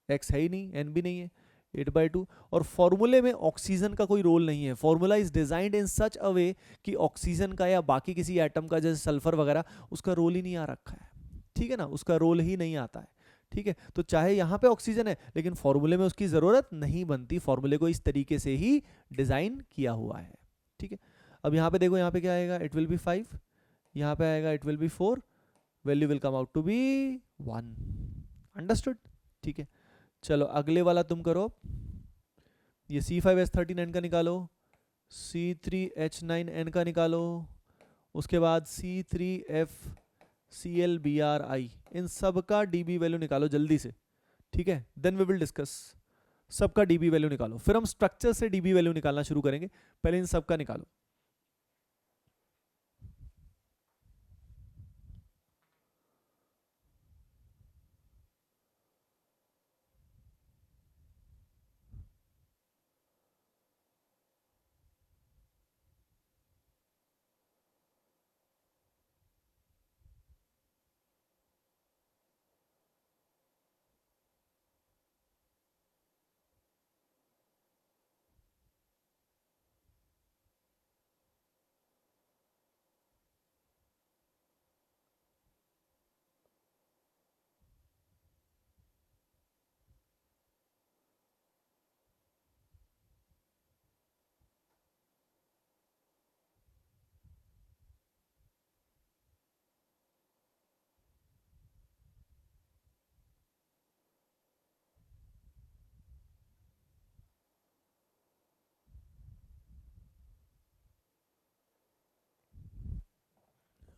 X है ही नहीं, N भी नहीं है, 8/2। और फॉर्मूले में ऑक्सीजन का कोई रोल नहीं है। फॉर्मूला इज डिजाइंड इन सच अ वे कि ऑक्सीजन का या बाकी किसी एटम का, जैसे सल्फर वगैरह, उसका रोल ही नहीं आ रखा है। ठीक है ना, उसका रोल ही नहीं आता है। ठीक है, तो चाहे यहाँ पे ऑक्सीजन है लेकिन फॉर्मूले में उसकी जरूरत नहीं बनती। फॉर्मूले को इस तरीके से ही डिजाइन किया हुआ है। ठीक है, अब यहाँ पे देखो, यहाँ पे क्या आएगा? इट विल बी 5, यहाँ पे आएगा it will be 4, value will come out to be 1। Understood? ठीक है, चलो अगले वाला तुम करो। ये C5H13N का निकालो, C3H9N का निकालो, उसके बाद C3FClBrI, इन सब का डीबी वैल्यू निकालो जल्दी से। ठीक है, देन वी विल डिस्कस। सबका डीबी वैल्यू निकालो, फिर हम स्ट्रक्चर से डीबी वैल्यू निकालना शुरू करेंगे। पहले इन सब का निकालो।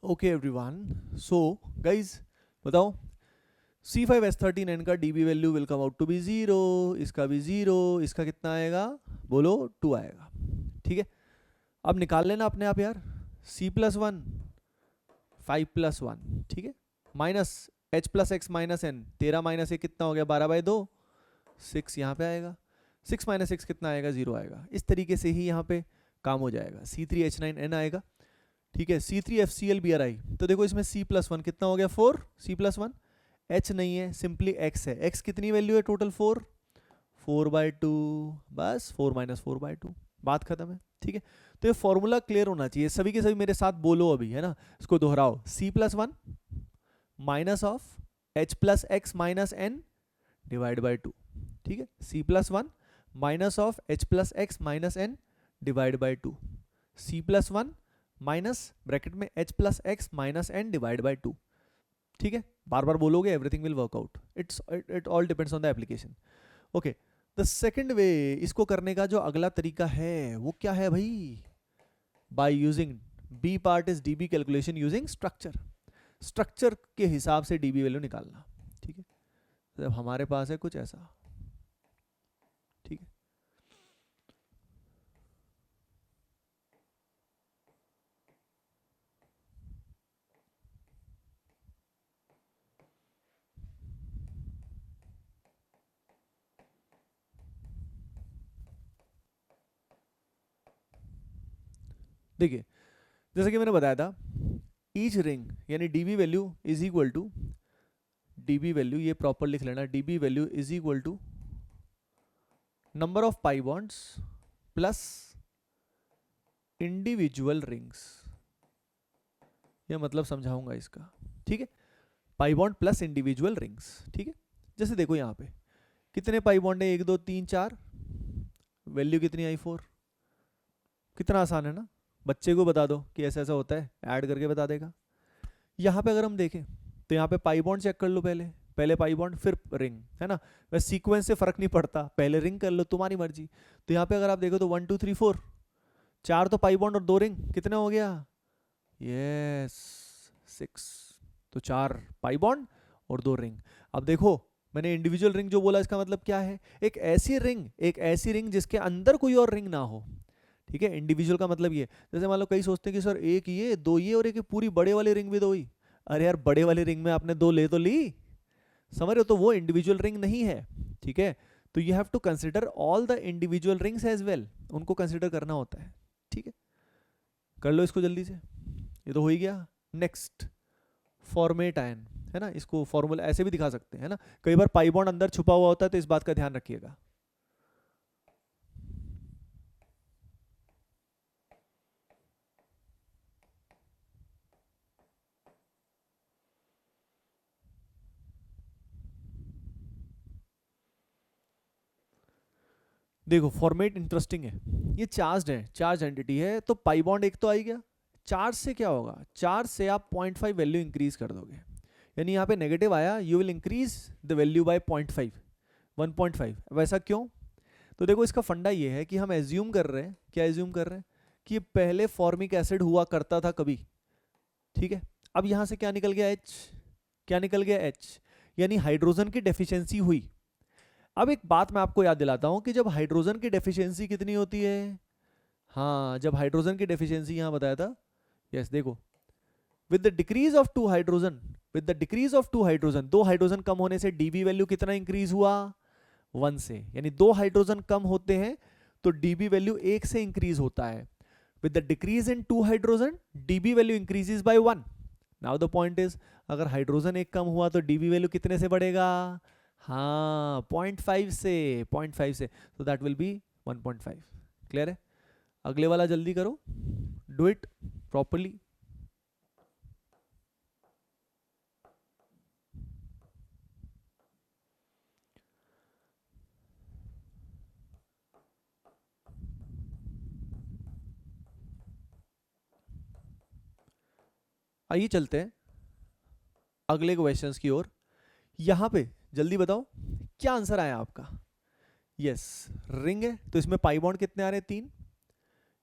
ओके एवरीवन, सो गाइज बताओ, C5H13N का DB value will come out to be 0, इसका भी 0, इसका कितना आएगा बोलो 2 आएगा। ठीक है, अब निकाल लेना अपने आप यार, C+1 5+1, ठीक है, minus H plus X minus N, 13 minus एक कितना हो गया 12/2, 6 यहाँ पे आएगा, 6 माइनस 6 कितना आएगा 0 आएगा। इस तरीके से ही यहाँ पे काम हो जाएगा, C3H9N आएगा। ठीक है, C3FClBri, तो देखो इसमें C+1 कितना हो गया 4, C+1 H नहीं है, सिंपली X है, X कितनी वैल्यू है टोटल 4/2, बस 4 - 4/2, बात खत्म है। ठीक है, तो ये फॉर्मूला क्लियर होना चाहिए, सभी के सभी मेरे साथ बोलो अभी, है ना, इसको दोहराओ, C+1 minus of H plus X minus N divide by 2। ठीक है, C+1 minus of H plus X minus N divide by 2, C+1 minus bracket में H plus X minus N divide by 2। ठीक है, बार बार बोलोगे, everything will work out, it all depends on the application. Okay, the second way, इसको करने का जो अगला तरीका है वो क्या है भाई, by using B part is DB calculation using structure, structure के हिसाब से डीबी वैल्यू निकालना। ठीक है, जब हमारे पास है कुछ ऐसा, ठीक है, देखिए जैसे कि मैंने बताया था, ईच रिंग यानी DB value is equal to, DB value ये प्रॉपर लिख लेना, DB value is equal to number of pi bonds plus individual rings, ये मतलब समझाऊंगा इसका। ठीक है, pi bond plus individual rings. ठीक है, जैसे देखो यहाँ पे कितने पाई बॉन्ड है, 1 2 3 4, वैल्यू कितनी आई 4, कितना आसान है ना, बच्चे को बता दो कि ऐसा ऐसा होता है, ऐड करके बता देगा। यहाँ पे अगर हम देखें तो यहाँ पे पाई बॉन्ड चेक कर लो, पहले पहले पाई बॉन्ड फिर रिंग, है ना, वैसे सीक्वेंस से फर्क नहीं पड़ता, पहले रिंग कर लो, तुम्हारी मर्जी। तो यहाँ पे अगर आप देखो तो 1 2 3 4, 4 तो पाई बॉन्ड और 2 रिंग, कितने हो गया, यस 6, तो 4 पाई बॉन्ड और 2 रिंग। अब देखो मैंने इंडिविजुअल रिंग जो बोला, इसका मतलब क्या है, एक ऐसी रिंग जिसके अंदर कोई और रिंग ना हो। ठीक है, इंडिविजुअल का मतलब ये, जैसे मान लो कई सोचते हैं कि सर एक ये, दो ये और एक पूरी बड़े वाली रिंग भी दो ही, अरे यार बड़े वाली रिंग में आपने 2 ले तो ली, समझ रहे हो, तो वो इंडिविजुअल रिंग नहीं है। ठीक है, तो you have to consider all the individual rings as well, उनको कंसिडर करना होता है। ठीक है, कर लो इसको जल्दी से, ये तो हो ही गया। नेक्स्ट फॉर्मेट आयन, है ना, इसको फॉर्मूला ऐसे भी दिखा सकते हैं, है ना, कई बार पाई बॉन्ड अंदर छुपा हुआ होता है, तो इस बात का ध्यान रखिएगा। देखो फॉर्मेट इंटरेस्टिंग है, ये चार्ज है, चार्ज एंटिटी है, तो पाई बॉन्ड एक तो आ गया, चार्ज से क्या होगा, चार्ज से आप 0.5 वैल्यू इंक्रीज कर दोगे, यानी यहाँ पे नेगेटिव आया, you will increase the value by 0.5, 1.5, वैसा क्यों, तो देखो इसका फंडा ये है कि हम एज्यूम कर रहे हैं, क्या एज्यूम कर रहे हैं, कि पहले फॉर्मिक एसिड हुआ करता था कभी। ठीक है, अब यहाँ से क्या निकल गया H, क्या निकल गया H, यानी हाइड्रोजन की डेफिशिएंसी हुई। अब एक बात मैं आपको याद दिलाता हूं कि जब हाइड्रोजन की डेफिशिएंसी कितनी होती है, हाँ जब हाइड्रोजन की डेफिशिएंसी यहां बताया था, यस देखो, with the decrease of 2 hydrogen, with the decrease of 2 hydrogen, 2 hydrogen कम होने से डीबी वैल्यू कितना इंक्रीज हुआ, 1 से, यानी 2 हाइड्रोजन कम होते हैं तो डीबी वैल्यू 1 से इंक्रीज होता है। With the decrease in 2 hydrogen dB value increases by 1। Now the point is, अगर हाइड्रोजन एक कम हुआ तो डीबी वैल्यू कितने से बढ़ेगा, हाँ 0.5 से, 0.5 से, तो दैट विल बी 1.5। क्लियर है, अगले वाला जल्दी करो, डू इट प्रॉपरली। आइए चलते हैं अगले क्वेश्चंस की ओर। यहां पे जल्दी बताओ क्या आंसर आया आपका, यस रिंग है, तो इसमें पाई बॉन्ड कितने आ रहे हैं, 3,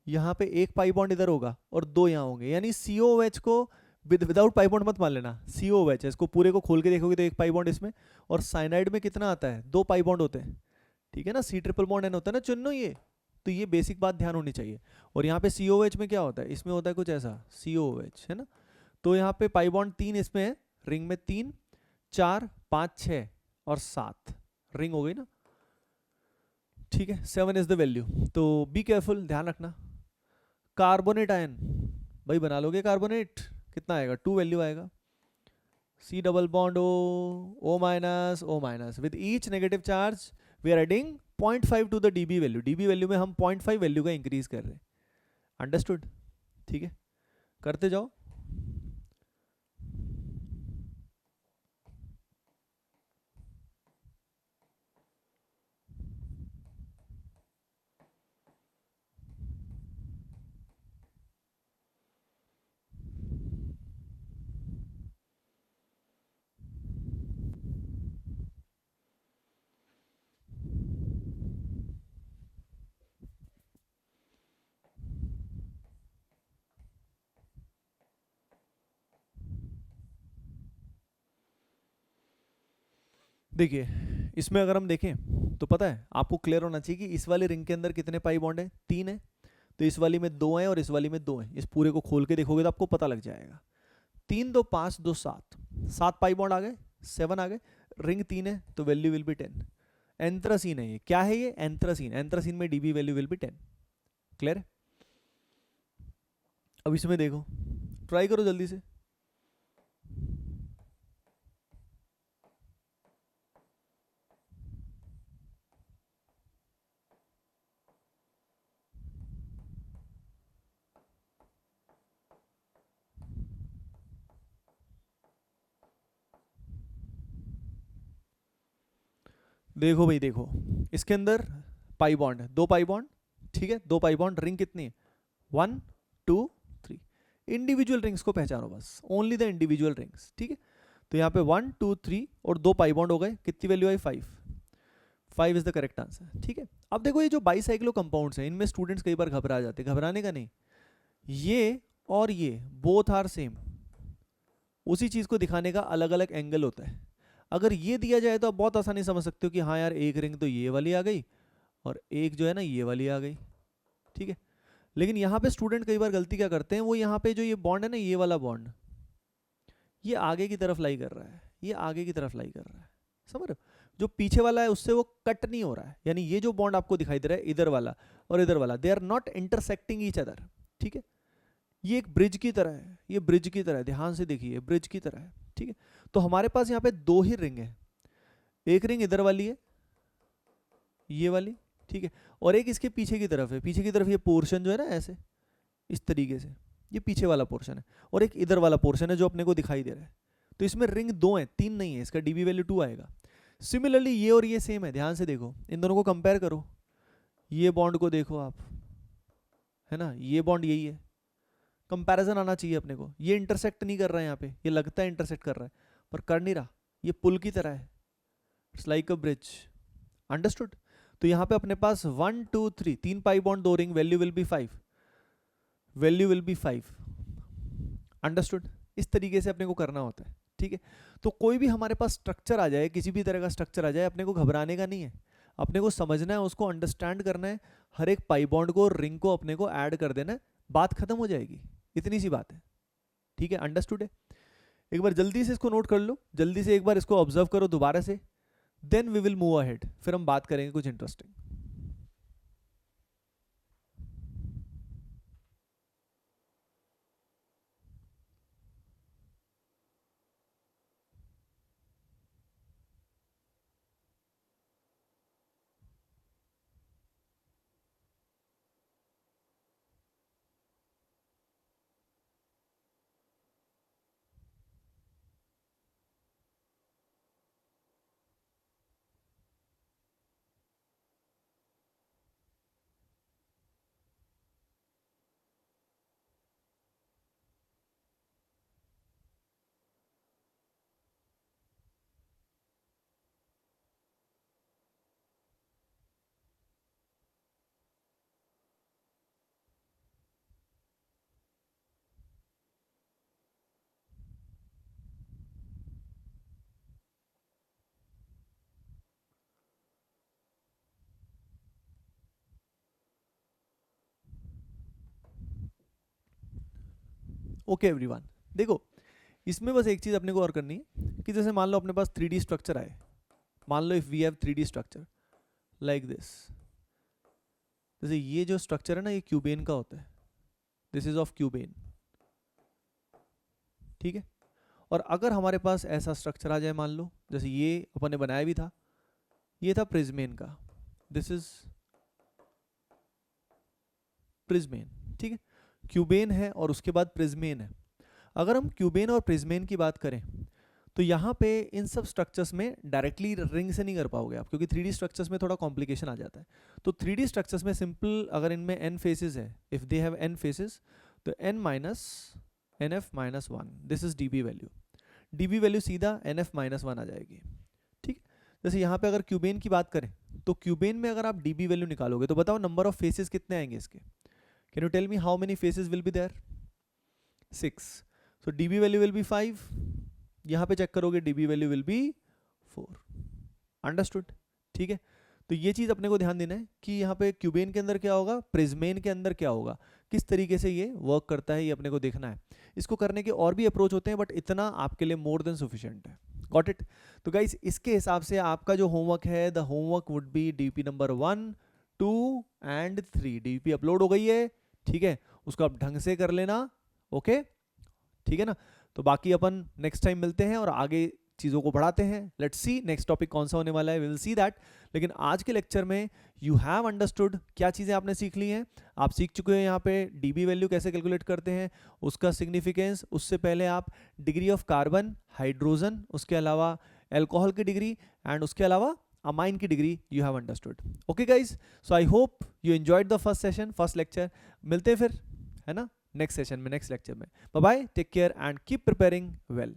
यहाँ पे एक पाई बॉन्ड इधर होगा और 2 यहाँ होंगे, यानी COOH को विदाउट पाई बॉन्ड मत मान लेना, COOH है, इसको पूरे को खोल के देखोगे तो एक पाई बॉन्ड इसमें, और साइनाइड में कितना आता है, 2 पाई बॉन्ड होते हैं, ठीक है ना, C ट्रिपल बॉन्ड N होता है ना चुनो ये, तो ये बेसिक बात ध्यान होनी चाहिए। और यहाँ पे COOH में क्या होता है, इसमें होता है कुछ ऐसा COOH है ना, तो यहाँ पे पाई बॉन्ड 3 इसमें है, रिंग में 3 4 5 6 और 7 रिंग हो गई ना, ठीक है, 7 इज द वैल्यू। तो बी केयरफुल, ध्यान रखना। कार्बोनेट आयन, भाई बना लोगे कार्बोनेट, कितना आएगा, 2 वैल्यू आएगा, C double bond O minus O minus, with each negative charge we are adding 0.5 to the DB value, DB value में हम 0.5 वैल्यू का इंक्रीज कर रहे हैं, अंडरस्टूड, ठीक है, करते जाओ। देखिए इसमें अगर हम देखें तो पता है आपको क्लियर होना चाहिए कि इस वाली रिंग के अंदर कितने पाई बॉन्ड है, 3 है, तो इस वाली में 2 है और इस वाली में 2 है, इस पूरे को खोल के देखोगे तो आपको पता लग जाएगा, 3 2 5 2 7, 7 पाई बॉन्ड आ गए, 7 आ गए, रिंग 3 है तो वैल्यू विल बी 10, एंथ्रासीन है, ये क्या है, ये एंथ्रासीन, एंथ्रासीन में DB value will B 10, clear है। अब इसमें देखो, ट्राई करो जल्दी से, देखो भाई देखो, इसके अंदर पाई बॉन्ड है, 2 पाई बॉन्ड, ठीक है, 2 पाई बॉन्ड, रिंग कितनी है, 1 2 3, इंडिविजुअल रिंग्स को पहचानो बस, ओनली द इंडिविजुअल रिंग्स, ठीक है, तो यहाँ पे 1 2 3 और 2 पाई बॉन्ड हो गए, कितनी value I, 5, 5 is the correct answer, ठीक है। अब देखो ये जो बाईसाइक्लो कंपाउंड्स हैं इनमें स्टूडेंट्स कई बार घबरा जाते हैं, घबराने का नहीं, ये और ये बोथ आर सेम, उसी चीज को दिखाने का अलग अलग एंगल होता है, अगर ये दिया जाए तो आप बहुत आसानी समझ सकते हो कि हाँ यार एक रिंग तो ये वाली आ गई और एक जो है ना ये वाली आ गई, ठीक है। लेकिन यहाँ पे स्टूडेंट कई बार गलती क्या करते हैं, वो यहाँ पे जो ये बॉन्ड है ना, ये वाला बॉन्ड, ये आगे की तरफ लाई कर रहा है, ये आगे की तरफ लाई कर रहा है, समझ रहे हो, जो पीछे वाला है उससे वो कट नहीं हो रहा है, यानी ये जो बॉन्ड आपको दिखाई दे रहा है इधर वाला और इधर वाला, they are not intersecting each other, ठीक है, ये एक ब्रिज की तरह है, ये ब्रिज की तरह है, ध्यान से देखिए ब्रिज की तरह है, ठीक है। तो हमारे पास यहाँ पे 2 ही रिंग है, एक रिंग इधर वाली है, ये वाली, ठीक है, और एक इसके पीछे की तरफ है, पीछे की तरफ ये पोर्शन जो है ना ऐसे इस तरीके से, ये पीछे वाला पोर्शन है, और एक इधर वाला पोर्शन है जो अपने को दिखाई दे रहा है, तो इसमें रिंग 2 है, 3 नहीं है, इसका DB वैल्यू 2 आएगा। सिमिलरली ये और ये सेम है, ध्यान से देखो, इन दोनों को कंपेयर करो, ये बॉन्ड को देखो आप, है ना, ये बॉन्ड यही है, कंपैरिजन आना चाहिए अपने को, ये इंटरसेक्ट नहीं कर रहा है यहाँ पे, ये लगता है इंटरसेक्ट कर रहा है पर कर नहीं रहा, ये पुल की तरह है, it's like a bridge, understood. तो यहाँ पे अपने पास 1 2 3, 3 pi bond 2 ring, value will be 5, value will be 5, understood, इस तरीके से अपने को करना होता है, ठीक है। तो कोई भी हमारे पास स्ट्रक्चर आ जाए, किसी भी तरह का स्ट्रक्चर आ जाए, अपने को घबराने का नहीं है, अपने को समझना है, उसको अंडरस्टैंड करना है, हर एक पाई बॉन्ड को रिंग को अपने को ऐड कर देना है, बात खत्म हो जाएगी, इतनी सी बात है, ठीक है, अंडरस्टूड है। एक बार जल्दी से इसको नोट कर लो, जल्दी से एक बार इसको ऑब्जर्व करो दोबारा से, then we will move ahead, फिर हम बात करेंगे कुछ इंटरेस्टिंग। ओके एवरीवन, देखो इसमें बस एक चीज़ अपने को और करनी है कि जैसे मान लो अपने पास 3D स्ट्रक्चर आए, मान लो if we have 3D structure like this, जैसे ये जो स्ट्रक्चर है ना ये क्यूबेन का होता है, दिस इज ऑफ क्यूबेन, ठीक है। और अगर हमारे पास ऐसा स्ट्रक्चर आ जाए, मान लो जैसे ये अपन ने बनाया भी था, ये था प्रिज्मेन का, दिस इज प्रिज्मेन, ठीक है। क्यूबेन है और उसके बाद प्रिज्मेन है। अगर हम क्यूबेन और प्रिज्मेन की बात करें तो यहाँ पे इन सब स्ट्रक्चर्स में डायरेक्टली रिंग से नहीं कर पाओगे आप, क्योंकि 3D स्ट्रक्चर्स में थोड़ा कॉम्प्लिकेशन आ जाता है। तो 3D स्ट्रक्चर्स में सिंपल, अगर इनमें n फेसेस है, if they have n faces, तो n minus nf minus 1, this is dB value. dB value सीधा nf माइनस 1 आ जाएगी, ठीक। जैसे यहाँ पे अगर क्यूबेन की बात करें तो क्यूबेन में अगर आप dB वैल्यू निकालोगे तो बताओ नंबर ऑफ फेसेस कितने आएंगे इसके, can you tell me how many faces will be there? 6, so dB value will be 5, यहाँ पे चेक करोगे dB value will be 4, understood, ठीक है। तो ये चीज़ अपने को ध्यान देना है कि यहाँ पे क्यूबेन के अंदर क्या होगा, प्रिज्मेन के अंदर क्या होगा, किस तरीके से ये वर्क करता है, ये अपने को देखना है। इसको करने के और भी अप्रोच होते हैं, बट इतना आपके लिए मोर देन सफिशिएंट है, गॉट इट। तो गाइस इसके हिसाब से आपका जो होमवर्क है, the homework would be DP number 1, 2 and 3। DP upload हो गई है, ठीक है, उसको आप ढंग से कर लेना, ओके, ठीक है ना। तो बाकी अपन नेक्स्ट टाइम मिलते हैं और आगे चीज़ों को बढ़ाते हैं। लेट्स सी नेक्स्ट टॉपिक कौन सा होने वाला है, विल सी दैट। लेकिन आज के लेक्चर में यू हैव अंडरस्टूड क्या चीज़ें आपने सीख ली हैं। आप सीख चुके हैं यहाँ पे DB वैल्यू कैसे कैलकुलेट करते हैं, उसका सिग्निफिकेंस, उससे पहले आप डिग्री ऑफ कार्बन, हाइड्रोजन, उसके अलावा एल्कोहल की डिग्री एंड उसके अलावा अमाइन की degree you have understood. Okay guys, so I hope you enjoyed the first session, first lecture. मिलते हैं फिर, है ना, नेक्स्ट सेशन में, नेक्स्ट लेक्चर में। Bye bye, take care and keep preparing well.